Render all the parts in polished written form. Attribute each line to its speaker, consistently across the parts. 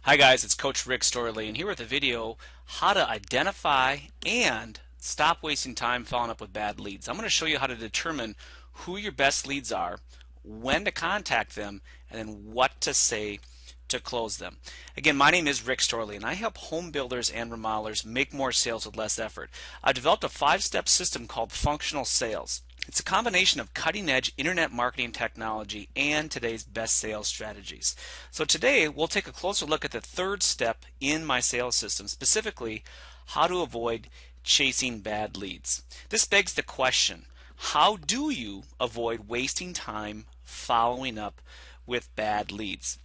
Speaker 1: Hi guys, it's Coach Rick Storley, and here with a video how to identify and stop wasting time following up with bad leads. I'm going to show you how to determine who your best leads are, when to contact them, and then what to say to close them. Again, my name is Rick Storley, and I help home builders and remodelers make more sales with less effort. I developed a 5-step system called Functional Sales. It's a combination of cutting-edge internet marketing technology and today's best sales strategies. So today we'll take a closer look at the third step in my sales system, specifically how to avoid chasing bad leads. This begs the question, how do you avoid wasting time following up with bad leads?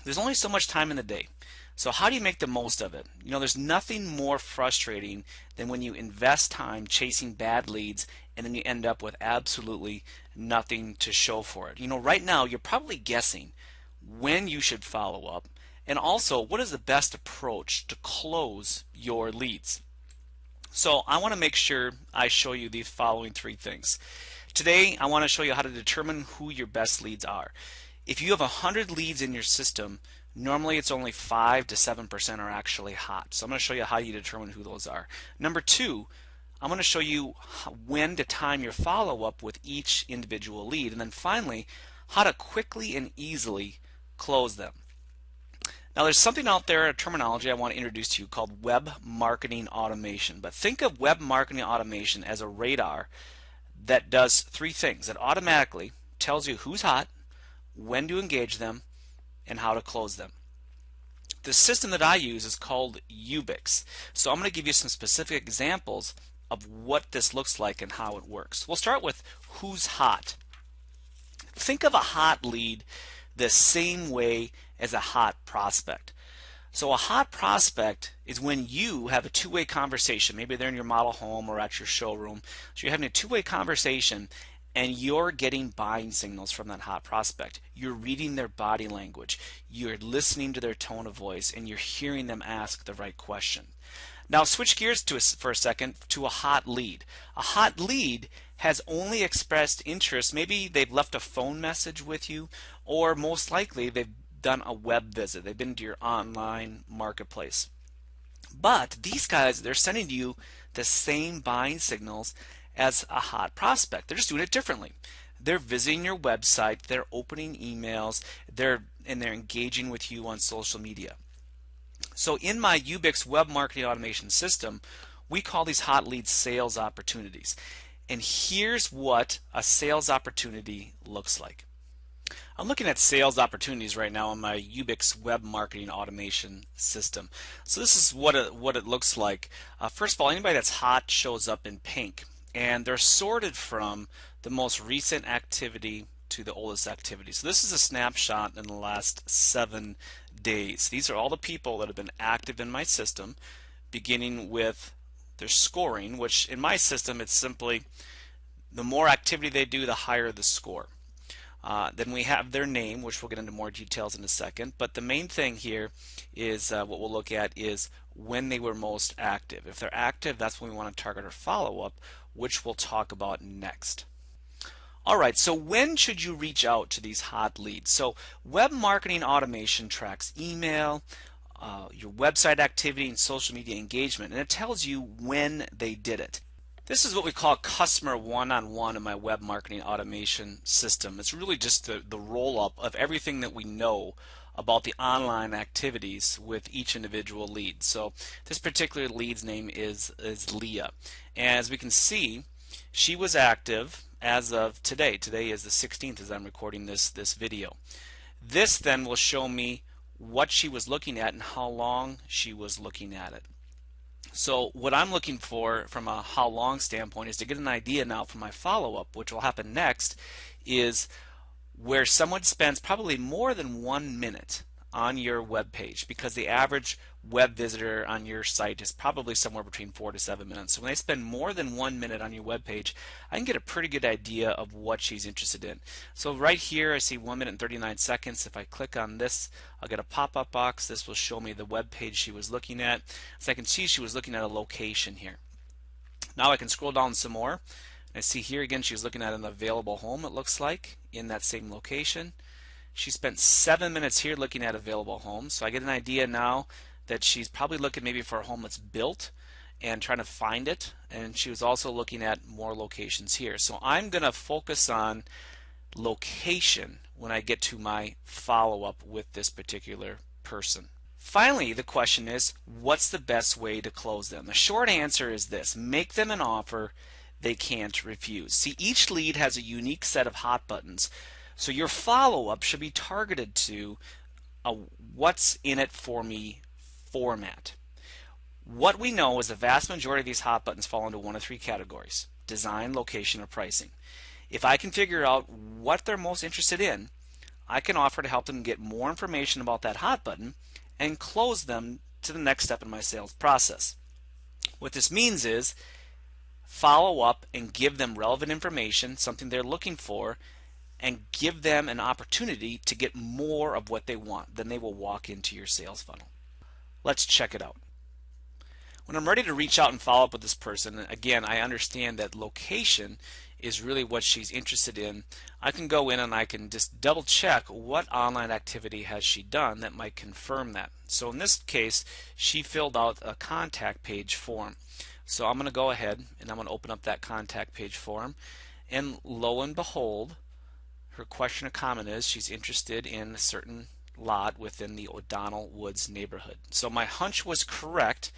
Speaker 1: There's only so much time in the day. So how do you make the most of it? There's nothing more frustrating than when you invest time chasing bad leads and then you end up with absolutely nothing to show for it. Right now you're probably guessing when you should follow up and also what is the best approach to close your leads. So I want to make sure I show you these following three things. Today I want to show you how to determine who your best leads are. If you have 100 leads in your system, normally it's only 5 to 7% are actually hot. So I'm going to show you how you determine who those are. Number two, I'm going to show you when to time your follow-up with each individual lead. And then finally, how to quickly and easily close them. Now there's something out there, a terminology I want to introduce to you called web marketing automation. But think of web marketing automation as a radar that does three things. It automatically tells you who's hot, when to engage them, and how to close them. The system that I use is called Ubix. So I'm going to give you some specific examples of what this looks like and how it works. We'll start with who's hot. Think of a hot lead the same way as a hot prospect. So a hot prospect is when you have a two-way conversation. Maybe they're in your model home or at your showroom. So you're having a two-way conversation and you're getting buying signals from that hot prospect. You're reading their body language, you're listening to their tone of voice, and you're hearing them ask the right question. Now switch gears for a second to a hot lead. A hot lead has only expressed interest. Maybe they've left a phone message with you, or most likely they've done a web visit. They've been to your online marketplace. But these guys, they're sending you the same buying signals as a hot prospect. They're just doing it differently. They're visiting your website, they're opening emails, they're engaging with you on social media. So in my Ubix web marketing automation system, we call these hot leads sales opportunities. And here's what a sales opportunity looks like. I'm looking at sales opportunities right now on my Ubix web marketing automation system. So this is what it looks like. First of all, anybody that's hot shows up in pink. And they're sorted from the most recent activity to the oldest activity. So this is a snapshot in the last 7 days. These are all the people that have been active in my system, beginning with their scoring, which in my system it's simply the more activity they do, the higher the score. Then we have their name, which we'll get into more details in a second. But the main thing here is what we'll look at is when they were most active. If they're active, that's when we want to target our follow-up, which we'll talk about next. Alright, so when should you reach out to these hot leads? So web marketing automation tracks email, your website activity, and social media engagement, and it tells you when they did it. This is what we call customer one-on-one in my web marketing automation system. It's really just the roll-up of everything that we know about the online activities with each individual lead. So this particular lead's name is Leah. And as we can see, she was active as of today. Today is the 16th as I'm recording this video. This then will show me what she was looking at and how long she was looking at it. So what I'm looking for from a how long standpoint is to get an idea now for my follow-up, which will happen next, is where someone spends probably more than 1 minute on your web page, because the average web visitor on your site is probably somewhere between 4 to 7 minutes. So when they spend more than 1 minute on your web page, I can get a pretty good idea of what she's interested in. So right here I see 1 minute and 39 seconds. If I click on this, I'll get a pop-up box. This will show me the web page she was looking at. So I can see she was looking at a location here. Now I can scroll down some more. I see here again she was looking at an available home, it looks like, in that same location. She spent 7 minutes here looking at available homes. So I get an idea now that she's probably looking maybe for a home that's built and trying to find it. And she was also looking at more locations here. So I'm going to focus on location when I get to my follow-up with this particular person. Finally, the question is, what's the best way to close them? The short answer is this: make them an offer they can't refuse. See, each lead has a unique set of hot buttons, so your follow-up should be targeted to a what's in it for me format. What we know is the vast majority of these hot buttons fall into one of three categories: design, location, or pricing. If I can figure out what they're most interested in, I can offer to help them get more information about that hot button and close them to the next step in my sales process. What this means is follow up and give them relevant information, something they're looking for, and give them an opportunity to get more of what they want. Then they will walk into your sales funnel. Let's check it out. When I'm ready to reach out and follow up with this person, again, I understand that location is really what she's interested in. I can go in and I can just double check what online activity has she done that might confirm that. So in this case, she filled out a contact page form. So I'm going to go ahead and I'm going to open up that contact page form, and lo and behold, her question or comment is she's interested in a certain lot within the O'Donnell Woods neighborhood. So my hunch was correct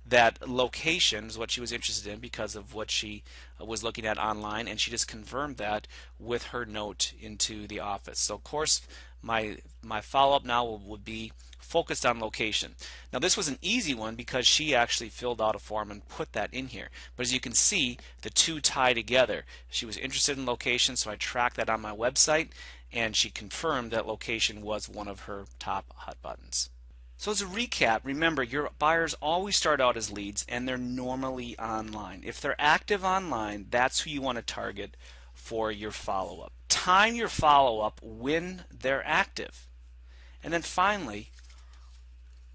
Speaker 1: that location is what she was interested in because of what she was looking at online, and she just confirmed that with her note into the office. So of course my follow-up now would be focused on location. Now this was an easy one because she actually filled out a form and put that in here. But as you can see, the two tie together. She was interested in location, so I tracked that on my website, and she confirmed that location was one of her top hot buttons. So as a recap, remember, your buyers always start out as leads, and they're normally online. If they're active online, that's who you want to target for your follow-up. Time your follow-up when they're active. And then finally,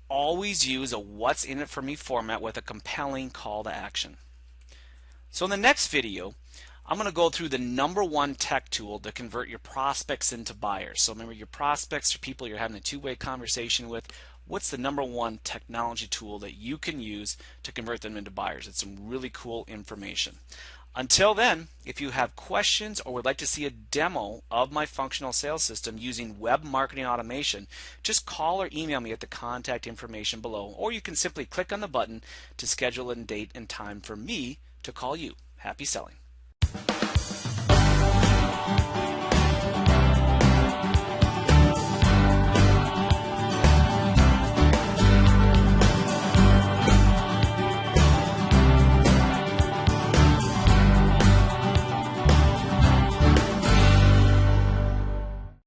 Speaker 1: always use a what's in it for me format with a compelling call to action. So in the next video, I'm going to go through the #1 tech tool to convert your prospects into buyers. So remember, your prospects are people you're having a two-way conversation with. What's the #1 technology tool that you can use to convert them into buyers? It's some really cool information. Until then, if you have questions or would like to see a demo of my functional sales system using web marketing automation, just call or email me at the contact information below, or you can simply click on the button to schedule a date and time for me to call you. Happy selling.